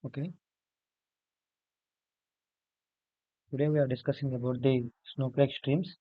Okay. Today we are discussing about the snowflake streams.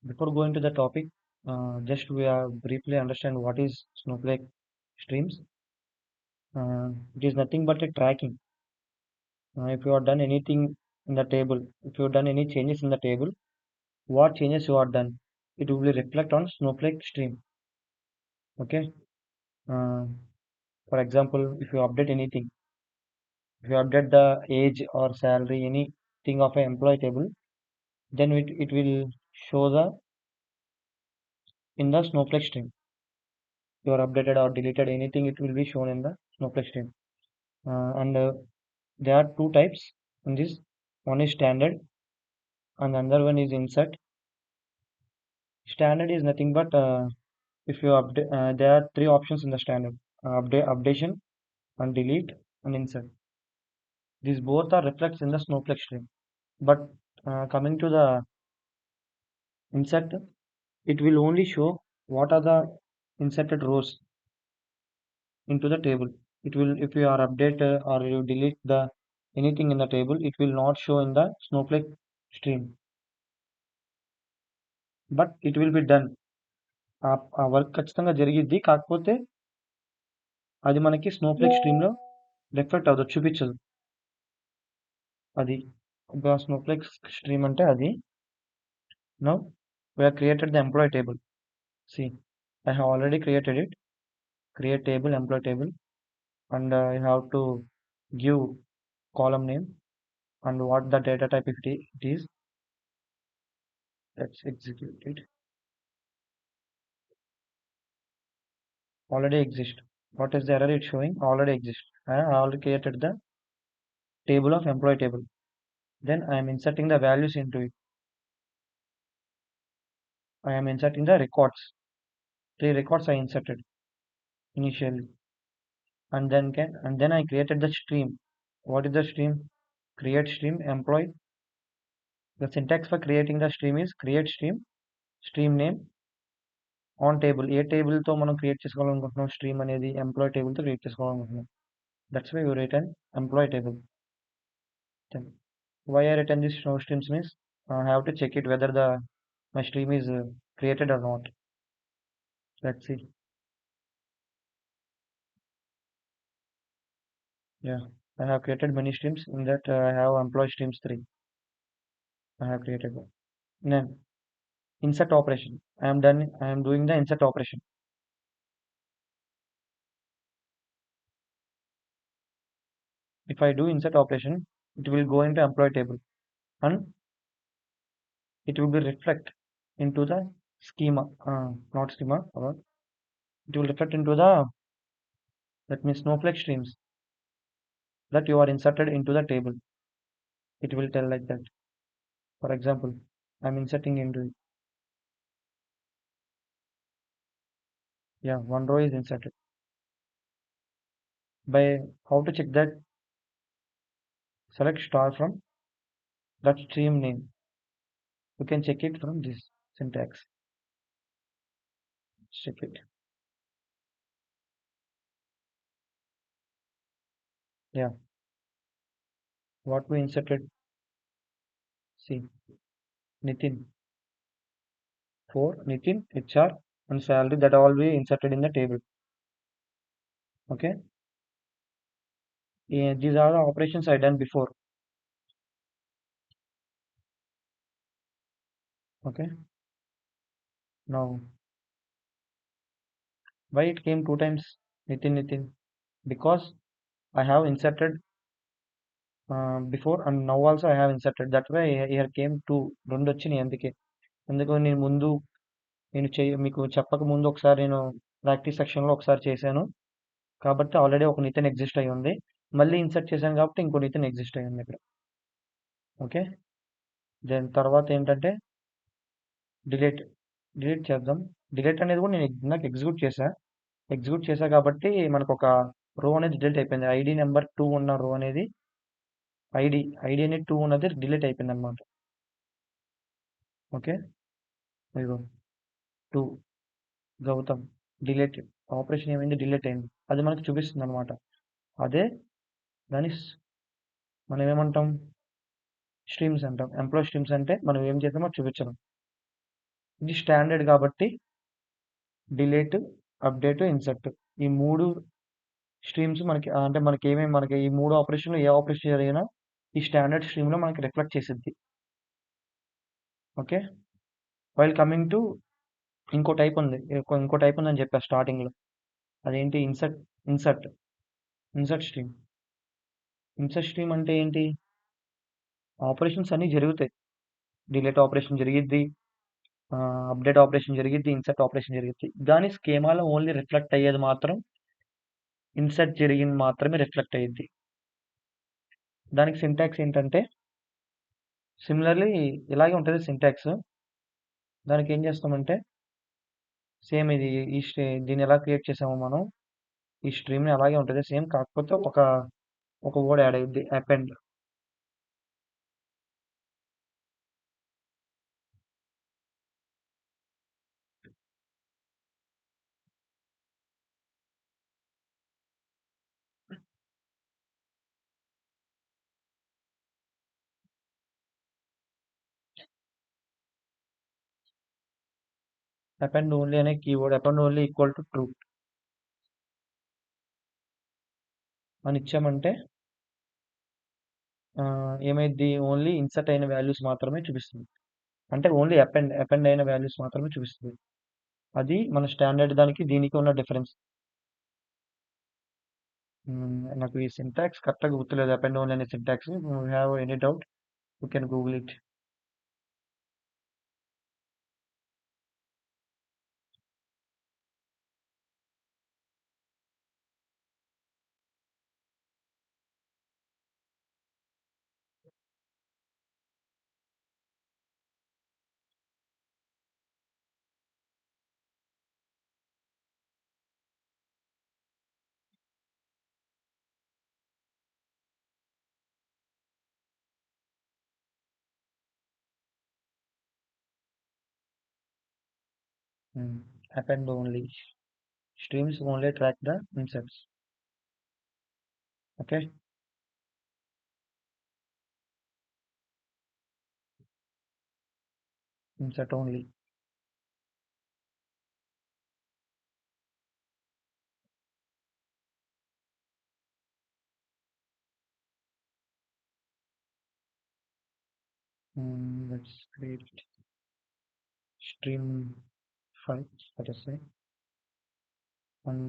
Before going to the topic, just we are briefly understand what is snowflake streams. It is nothing but a tracking. If you have done anything in the table, if you have done any changes in the table, what changes you have done, it will reflect on snowflake stream. Okay. Uh, for example, if you update anything, if you update the age or salary, anything of an employee table, then it will show the in the snowflake stream. You are updated or deleted anything, it will be shown in the snowflake stream. And there are two types in this. One is standard and another one is insert. Standard is nothing but if you update, there are three options in the standard: updation and delete and insert. These both are reflects in the snowflake stream. But coming to the insert, it will only show what are the inserted rows into the table. It will, if you are update or you delete the anything in the table, it will not show in the snowflake stream, but it will be done. ఆ work ఖచ్చితంగా జరిగిద్ది, కాకపోతే అది మనకి Snowflake stream లో reflect అవుతుంది, చూపించదు. అది స్నోఫ్లేక్ స్ట్రీమ్ అంటే అది. Now we have created the employee table. See, I have already created it. Create table, employee table, and I have to give column name and what the data type it is. Let's execute it. Already exist. What is the error it's showing? Already exist. I have already created the table of employee table. Then I am inserting the values into it. I am inserting the records. Three records I inserted initially, and then I created the stream. What is the stream? Create stream employee. The syntax for creating the stream is create stream, stream name on table. A table తో మనం create చేసుకోవాలనుకుంటున్నాం stream అనేది employee table తో create చేసుకోవాలనుకుంటున్నాం. That's why we written employee table. Then why I written this show streams means I have to check it whether the my stream is created or not. Let's see. Yeah, I have created many streams. In that I have employee streams 3. I have created one. Then insert operation. I am done. I am doing the insert operation. If I do insert operation, it will go into employee table and it will be reflect into the schema. Not schema. It will reflect into the, that means snowflake streams that you are inserted into the table. It will tell like that. For example, I am inserting into it. Yeah, one row is inserted. By how to check that? Select star from that stream name. You can check it from this syntax. Check it. Yeah, what we inserted. See, Nitin. For Nitin, HR, and salary, that all be inserted in the table. Okay. Yeah, these are the operations I done before. Okay. Now, why it came two times Nitin? Because I have inserted before and now also I have inserted. That way here came two రెండు వచ్చినాయి. అందుకు నేను ముందు మీకు చెప్పక ముందు ఒకసారి నేను ప్రాక్టీస్ సెక్షన్లో ఒకసారి చేశాను కాబట్టి ఆల్రెడీ ఒక నితిన్ ఎగ్జిస్ట్ అయి ఉంది. మళ్ళీ ఇన్సర్ట్ చేశాను కాబట్టి ఇంకో నితిన్ ఎగ్జిస్ట్ అయి ఉంది ఇక్కడ. ఓకే. దాని తర్వాత ఏంటంటే డిలీట్ చేద్దాం. డిలీట్ అనేది కూడా నేను నాకు ఎగ్జిక్యూట్ చేశా కాబట్టి మనకు ఒక రో అనేది డిలీట్ అయిపోయింది. ఐడి నెంబర్ 2 ఉన్న రో అనేది ఐడి అనేది 2 ఉన్నది డిలీట్ అయిపోయింది అనమాట. ఓకే. ఇదిగో 2 గౌతమ్ డిలీట్ ఆపరేషన్ ఏమైంది, డిలీట్ అయింది, అది మనకు చూపిస్తుంది అనమాట. అదే దాని మనం ఏమంటాం, స్ట్రీమ్స్ అంటాం. ఎంప్లాయ్ స్ట్రీమ్స్ అంటే మనం ఏం చేద్దామో చూపించడం. ఇది స్టాండర్డ్ కాబట్టి డిలీట్, అప్డేట్, ఇన్సర్ట్ ఈ మూడు స్ట్రీమ్స్ మనకి అంటే మనకి ఏమేమి మనకి ఈ మూడు ఆపరేషన్లు ఏ ఆపరేషన్ జరిగినా ఈ స్టాండర్డ్ స్ట్రీమ్లో మనకి రిఫ్లెక్ట్ చేసిద్ది. ఓకే, వైల్ కమింగ్ టు ఇంకో టైప్ ఉంది, ఇంకో టైప్ ఉందని చెప్పా స్టార్టింగ్లో. అదేంటి, insert insert stream. Insert stream అంటే ఏంటి, ఆపరేషన్స్ అన్నీ జరుగుతాయి. డిలీట్ ఆపరేషన్ జరిగిద్ది, అప్డేట్ ఆపరేషన్ జరిగిద్ది, ఇన్సర్ట్ ఆపరేషన్ జరిగిద్ది. కానీ స్కీమాలో ఓన్లీ రిఫ్లెక్ట్ అయ్యేది మాత్రం ఇన్సర్ట్ జరిగింది మాత్రమే రిఫ్లెక్ట్ అయ్యిద్ది. దానికి సింటాక్స్ ఏంటంటే సిమిలర్లీ ఇలాగే ఉంటుంది సింటాక్స్. దానికి ఏం చేస్తామంటే సేమ్ ఇది దీన్ని ఎలా క్రియేట్ చేసామో మనం ఈ స్ట్రీమ్ని అలాగే ఉంటుంది సేమ్, కాకపోతే ఒక వర్డ్ యాడ్ అయ్యింది, అపెండ్. అపెండ్ ఓన్లీ అనే keyword, append only equal to true అని ఇచ్చామంటే ఏమైంది, ఓన్లీ ఇన్సర్ట్ అయిన వాల్యూస్ మాత్రమే చూపిస్తుంది. అంటే ఓన్లీ అపెండ్ అయిన వాల్యూస్ మాత్రమే చూపిస్తుంది. అది మన స్టాండర్డ్ దానికి దీనికి ఉన్న డిఫరెన్స్. నాకు ఈ సింటాక్స్ కరెక్ట్గా గుర్తులేదు, అపెండ్ ఓన్లీ అనే syntax. Have any doubt you can Google it. Append only streams only track the inserts. Okay, insert only. Let's create stream 5, let us say, and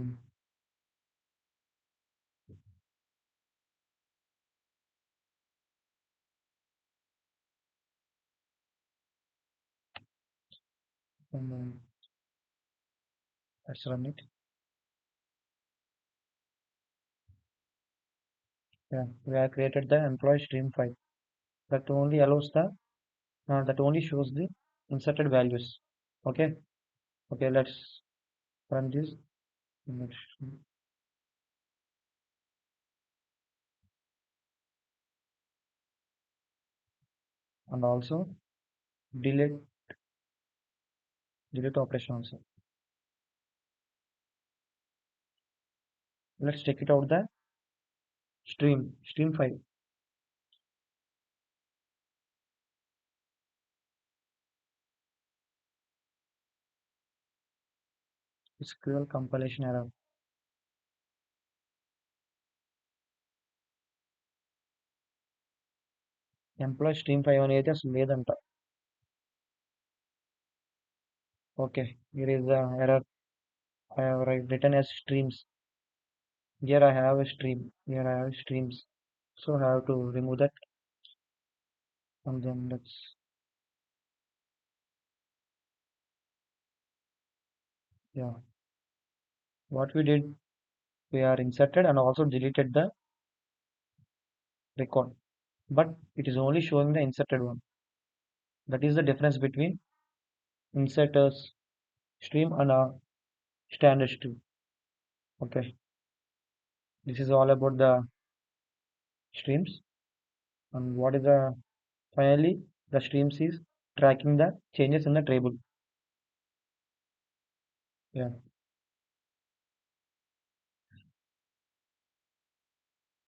let's run it. Yeah, we have created the employee stream 5 that only allows that only shows the inserted values. Okay, let's run this. And also delete operation also. Let's check it out, the stream 5. SQL compilation error. Employee stream 5 అనేది అసలు లేదంట. Okay, here is the error. I have written as streams. Here I have a stream, here I have streams, so I have to remove that. And then let's yeah, what we did, we are inserted and also deleted the record, but it is only showing the inserted one. That is the difference between inserters stream and a standard stream. Okay, this is all about the streams. And what is the finally the streams is tracking the changes in the table. Yeah.